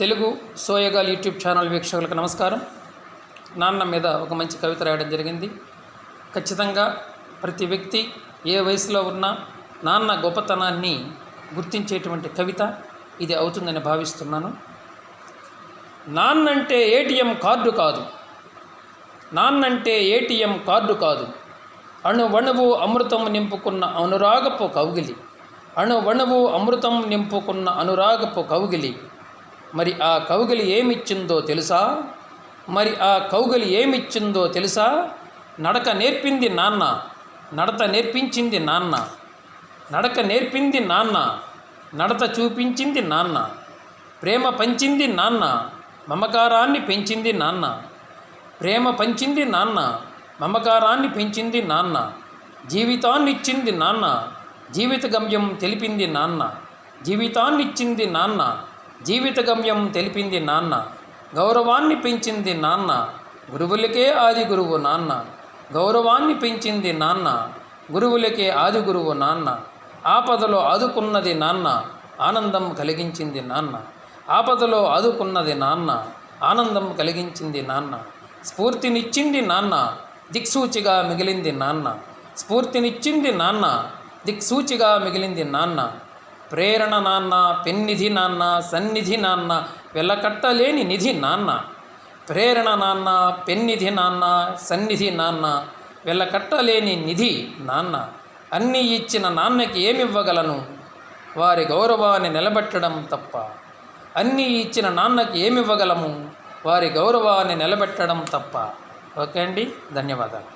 Telugu సోయగాల్ YouTube channel వీక్షకులకు నమస్కారం. నాన్న మీద ఒక మంచి కవిత రాయడం జరిగింది. ఖచ్చితంగా ప్రతి వ్యక్తి ఏ వయసులో ఉన్నా నాన్న గొప్పతనాన్ని గుర్తించేటువంటి కవిత ఇది అవుతుందని భావిస్తున్నాను. నాన్నంటే ఏటీఎం కార్డు కాదు, నాన్నంటే ఏటీఎం కార్డు కాదు, అణువణువు అమృతం నింపుకున్న అనురాగపు కౌగిలి, అణువణువు అమృతం నింపుకున్న అనురాగపు కౌగిలి. మరి ఆ కౌగిలి ఏమిచ్చిందో తెలుసా? మరి ఆ కౌగిలి ఏమిచ్చిందో తెలుసా? నడక నేర్పింది నాన్న, నడత నేర్పించింది నాన్న, నడక నేర్పింది నాన్న, నడత చూపించింది నాన్న, ప్రేమ పంచింది నాన్న, మమకారాన్ని పెంచింది నాన్న, ప్రేమ పంచింది నాన్న, మమకారాన్ని పెంచింది నాన్న, జీవితాన్నిచ్చింది నాన్న, జీవిత గమ్యం తెలిపింది నాన్న, జీవితాన్నిచ్చింది నాన్న, జీవిత గమ్యం తెలిపింది నాన్న, గౌరవాన్ని పెంచింది నాన్న, గురువులకే ఆది గురువు నాన్న, గౌరవాన్ని పెంచింది నాన్న, గురువులకే ఆది గురువు నాన్న, ఆపదలో ఆదుకున్నది నాన్న, ఆనందం కలిగించింది నాన్న, ఆపదలో ఆదుకున్నది నాన్న, ఆనందం కలిగించింది నాన్న, స్ఫూర్తినిచ్చింది నాన్న, దిక్సూచిగా మిగిలింది నాన్న, స్ఫూర్తినిచ్చింది నాన్న, దిక్సూచిగా మిగిలింది నాన్న, ప్రేరణ నాన్న, పెన్నిధి నాన్న, సన్నిధి నాన్న, వెలకట్టలేని నిధి నాన్న, ప్రేరణ నాన్న, పెన్నిధి నాన్న, సన్నిధి నాన్న, వెలకట్టలేని నిధి నాన్న. అన్నీ ఇచ్చిన నాన్నకి ఏమివ్వగలను? వారి గౌరవాన్ని నిలబెట్టడం తప్ప. అన్నీ ఇచ్చిన నాన్నకి ఏమివ్వగలము? వారి గౌరవాన్ని నిలబెట్టడం తప్ప. ఓకే అండి, ధన్యవాదాలు.